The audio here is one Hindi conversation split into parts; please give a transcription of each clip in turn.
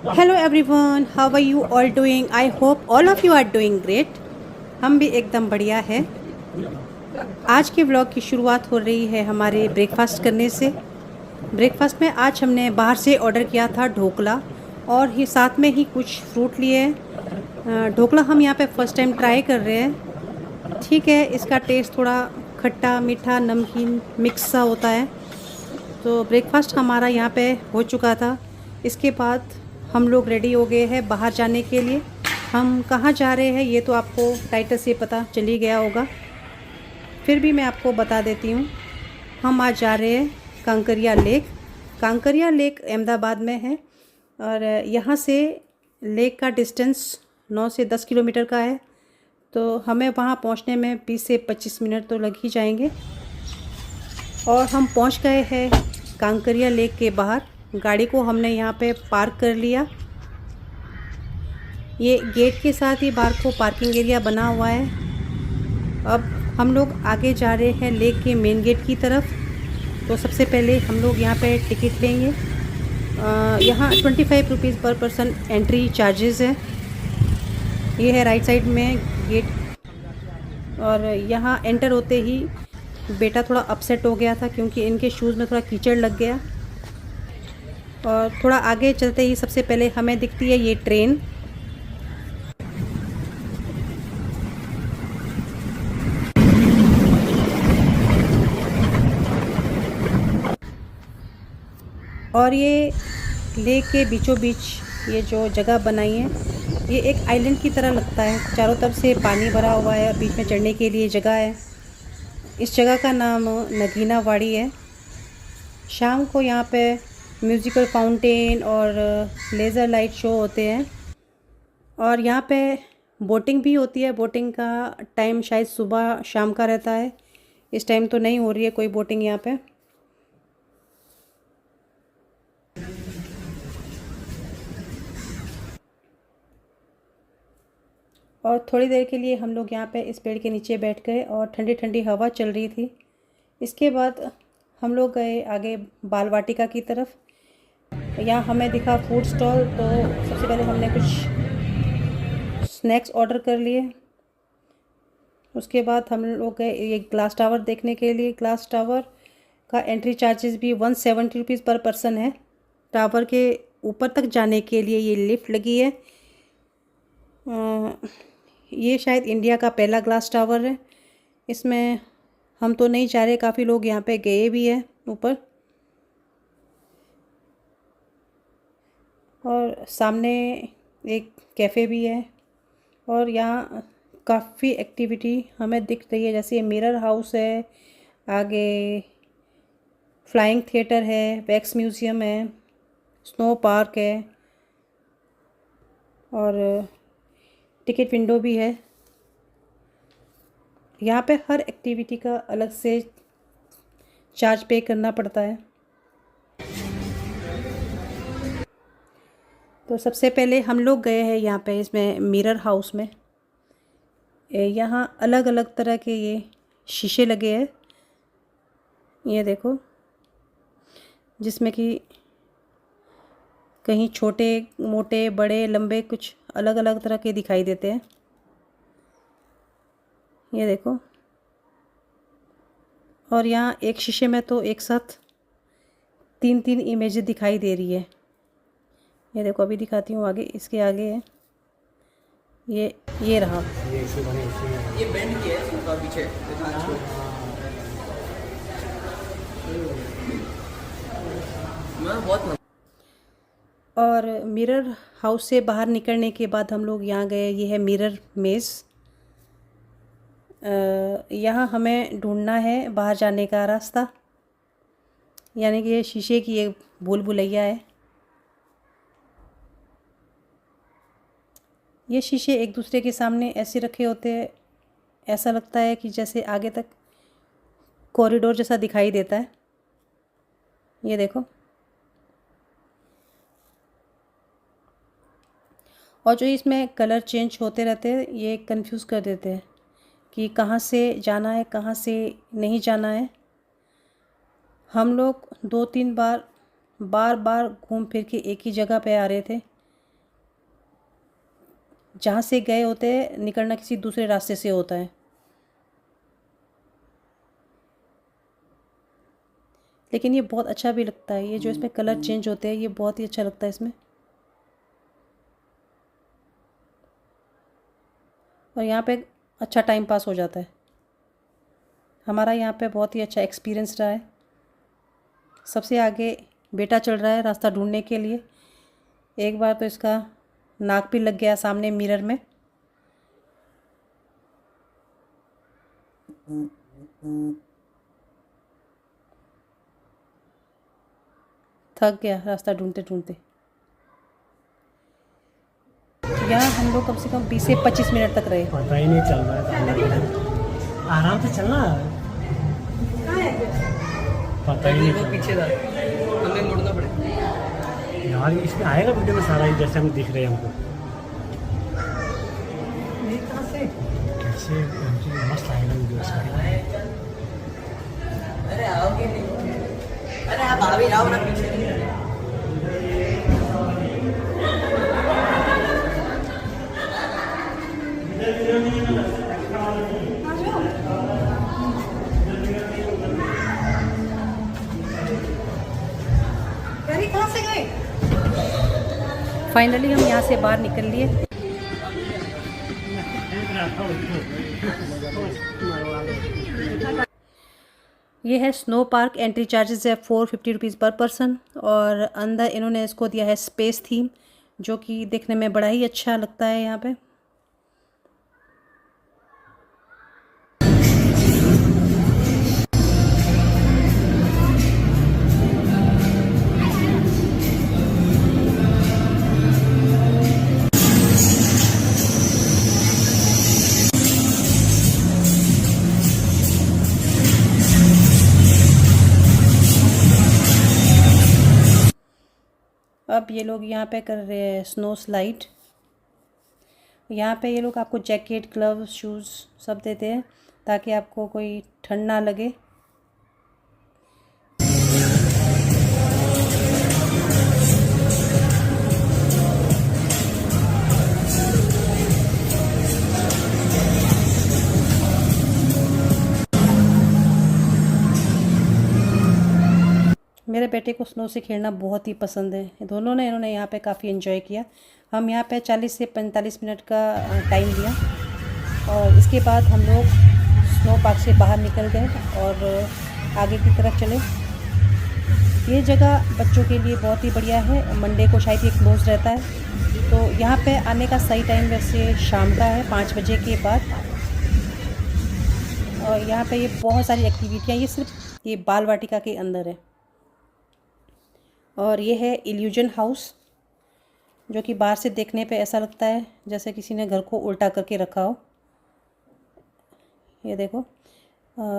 Hello everyone, how are you all doing? I hope all of you are doing great. हम भी एकदम बढ़िया है। आज के व्लॉग की शुरुआत हो रही है हमारे ब्रेकफास्ट करने से। ब्रेकफास्ट में आज हमने बाहर से ऑर्डर किया था ढोकला, और ही साथ में ही कुछ फ्रूट लिए हैं। ढोकला हम यहाँ पे फर्स्ट टाइम ट्राई कर रहे हैं। ठीक है, इसका टेस्ट थोड़ा खट्टा मीठा नमकीन मिक्स सा होता है। तो ब्रेकफास्ट हमारा यहाँ पे हो चुका था। इसके बाद हम लोग रेडी हो गए हैं बाहर जाने के लिए। हम कहाँ जा रहे हैं ये तो आपको टाइटल से पता चल ही गया होगा, फिर भी मैं आपको बता देती हूँ। हम आज जा रहे हैं कांकरिया लेक। कांकरिया लेक अहमदाबाद में है, और यहाँ से लेक का डिस्टेंस 9 से 10 किलोमीटर का है। तो हमें वहाँ पहुँचने में 20 से 25 मिनट तो लग ही जाएंगे। और हम पहुँच गए हैं कांकरिया लेक के बाहर। गाड़ी को हमने यहाँ पे पार्क कर लिया। ये गेट के साथ ही बाहर को पार्किंग एरिया बना हुआ है। अब हम लोग आगे जा रहे हैं लेक के मेन गेट की तरफ। तो सबसे पहले हम लोग यहाँ पे टिकट लेंगे। यहाँ 25 रुपीज़ पर पर्सन एंट्री चार्जेस है। ये है राइट साइड में गेट। और यहाँ एंटर होते ही बेटा थोड़ा अपसेट हो गया था क्योंकि इनके शूज़ में थोड़ा कीचड़ लग गया। और थोड़ा आगे चलते ही सबसे पहले हमें दिखती है ये ट्रेन। और ये लेक के बीचों बीच ये जो जगह बनाई है, ये एक आइलैंड की तरह लगता है। चारों तरफ से पानी भरा हुआ है और बीच में चढ़ने के लिए जगह है। इस जगह का नाम नगीना वाड़ी है। शाम को यहाँ पे म्यूज़िकल फाउंटेन और लेज़र लाइट शो होते हैं। और यहाँ पे बोटिंग भी होती है। बोटिंग का टाइम शायद सुबह शाम का रहता है। इस टाइम तो नहीं हो रही है कोई बोटिंग यहाँ पे। और थोड़ी देर के लिए हम लोग यहाँ पे इस पेड़ के नीचे बैठ गए और ठंडी ठंडी हवा चल रही थी। इसके बाद हम लोग गए आगे बाल वाटिका की तरफ। यहाँ हमें दिखा फूड स्टॉल। तो सबसे पहले हमने कुछ स्नैक्स ऑर्डर कर लिए। उसके बाद हम लोग गए ये ग्लास टावर देखने के लिए। ग्लास टावर का एंट्री चार्जेस भी 170 रुपीज़ पर पर्सन है। टावर के ऊपर तक जाने के लिए ये लिफ्ट लगी है। ये शायद इंडिया का पहला ग्लास टावर है। इसमें हम तो नहीं जा रहे, काफ़ी लोग यहाँ पे गए भी हैं ऊपर। और सामने एक कैफ़े भी है। और यहाँ काफ़ी एक्टिविटी हमें दिख रही है, जैसे मिरर हाउस है, आगे फ्लाइंग थिएटर है, वैक्स म्यूज़ियम है, स्नो पार्क है, और टिकट विंडो भी है। यहाँ पे हर एक्टिविटी का अलग से चार्ज पे करना पड़ता है। तो सबसे पहले हम लोग गए हैं यहाँ पे इसमें मिरर हाउस में। यहाँ अलग अलग तरह के ये शीशे लगे हैं, ये देखो, जिसमें कि कहीं छोटे मोटे बड़े लंबे कुछ अलग अलग तरह के दिखाई देते हैं। ये देखो। और यहाँ एक शीशे में तो एक साथ 3 इमेजें दिखाई दे रही है। ये देखो, अभी दिखाती हूँ आगे, इसके आगे है ये रहा। ये बेंड किया है इसका पीछे मैं बहुत। और मिरर हाउस से बाहर निकलने के बाद हम लोग यहाँ गए, ये है मिरर मेज़। यहाँ हमें ढूंढना है बाहर जाने का रास्ता, यानी कि ये शीशे की एक भूल भुलैया है। ये शीशे एक दूसरे के सामने ऐसे रखे होते हैं, ऐसा लगता है कि जैसे आगे तक कॉरिडोर जैसा दिखाई देता है। ये देखो। और जो इसमें कलर चेंज होते रहते हैं, ये कंफ्यूज कर देते हैं कि कहाँ से जाना है कहाँ से नहीं जाना है। हम लोग 2-3 बार बार घूम फिर के एक ही जगह पे आ रहे थे, जहाँ से गए होते हैं निकलना किसी दूसरे रास्ते से होता है। लेकिन ये बहुत अच्छा भी लगता है, ये जो इसमें कलर चेंज होते हैं ये बहुत ही अच्छा लगता है इसमें। और यहाँ पे अच्छा टाइम पास हो जाता है। हमारा यहाँ पे बहुत ही अच्छा एक्सपीरियंस रहा है। सबसे आगे बेटा चल रहा है रास्ता ढूंढने के लिए। एक बार तो इसका नाक भी लग गया सामने मिरर में। थक गया रास्ता ढूंढते ढूंढते। यहाँ हम लोग कम से कम 20 से 25 मिनट तक रहे। पता ही नहीं चल रहा है, आराम से चलना। पता ही नहीं वो पीछे था, हमें मुड़ना पड़ेगा। यार इसमें आएगा वीडियो में सारा ही, जैसे हम दिख रहे हैं हमको। कैसे मस्त आएगा वीडियो इसका। अरे आओगे नहीं, अरे आप आ भी रहो ना पीछे। कहाँ से गए? फाइनली हम यहाँ से बाहर निकल लिए। ये है स्नो पार्क। एंट्री चार्जेस है 450 रुपीज़ पर पर्सन। और अंदर इन्होंने इसको दिया है स्पेस थीम, जो कि देखने में बड़ा ही अच्छा लगता है यहाँ पे। अब ये लोग यहाँ पे कर रहे हैं स्नो स्लाइड। यहाँ पे ये लोग आपको जैकेट, ग्लव्स, शूज़ सब देते हैं ताकि आपको कोई ठंड ना लगे। मेरे बेटे को स्नो से खेलना बहुत ही पसंद है। इन्होंने यहाँ पे काफ़ी एंजॉय किया। हम यहाँ पे 40 से 45 मिनट का टाइम लिया और इसके बाद हम लोग स्नो पार्क से बाहर निकल गए और आगे की तरफ चले। ये जगह बच्चों के लिए बहुत ही बढ़िया है। मंडे को शायद ये क्लोज रहता है, तो यहाँ पे आने का सही टाइम वैसे शाम का है 5 बजे के बाद। और यहाँ पे ये बहुत सारी एक्टिविटियाँ, ये सिर्फ ये बाल वाटिका के अंदर है। और ये है इल्यूजन हाउस, जो कि बाहर से देखने पे ऐसा लगता है जैसे किसी ने घर को उल्टा करके रखा हो। ये देखो,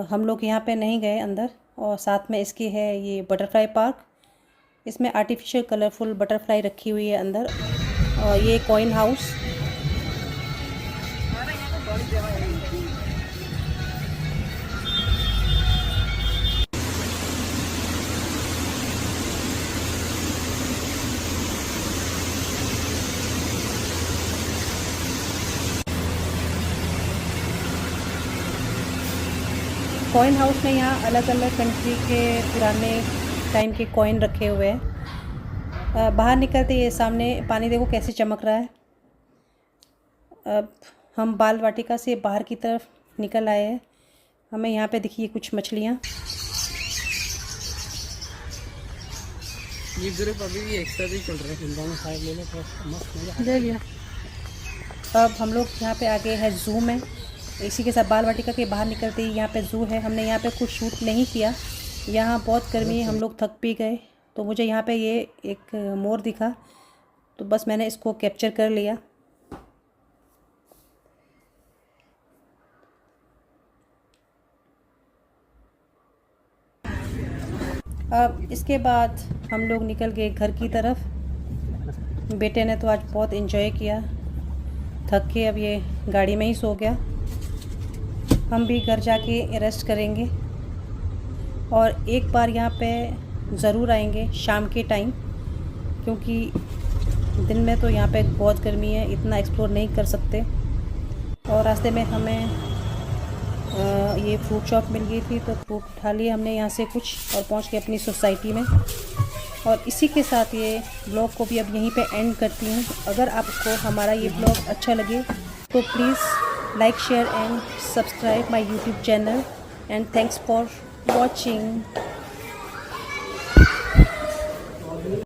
हम लोग यहाँ पे नहीं गए अंदर। और साथ में इसके है ये बटरफ्लाई पार्क। इसमें आर्टिफिशियल कलरफुल बटरफ्लाई रखी हुई है अंदर। और ये कॉइन हाउस। कॉइन हाउस में यहाँ अलग अलग कंट्री के पुराने टाइम के कॉइन रखे हुए हैं। बाहर निकलते ये सामने पानी देखो कैसे चमक रहा है। अब हम बाल वाटिका से बाहर की तरफ निकल आए हैं। हमें यहाँ पे दिखी कुछ मछलियाँ। ये ग्रुप अभी भी एक्स्ट्रा भी चल रहे हैं। दोनों साइड ले लो तो मस्त मजा ले लिया। अब हम लोग यहाँ पे आगे है जू में। इसी के साथ बाल वाटिका के बाहर निकलते ही यहाँ पे ज़ू है। हमने यहाँ पे कुछ शूट नहीं किया, यहाँ बहुत गर्मी है, हम लोग थक भी गए। तो मुझे यहाँ पे ये एक मोर दिखा, तो बस मैंने इसको कैप्चर कर लिया। अब इसके बाद हम लोग निकल गए घर की तरफ। बेटे ने तो आज बहुत एंजॉय किया, थक के अब ये गाड़ी में ही सो गया। हम भी घर जाके रेस्ट करेंगे और एक बार यहाँ पे ज़रूर आएंगे शाम के टाइम, क्योंकि दिन में तो यहाँ पे बहुत गर्मी है, इतना एक्सप्लोर नहीं कर सकते। और रास्ते में हमें ये फ्रूट शॉप मिल गई थी, तो फ्रूट उठा लिए हमने यहाँ से कुछ और पहुँच के अपनी सोसाइटी में। और इसी के साथ ये ब्लॉग को भी अब यहीं पे एंड करती हूँ। अगर आपको हमारा ये ब्लॉग अच्छा लगे तो please like, share and subscribe my YouTube channel. And thanks for watching.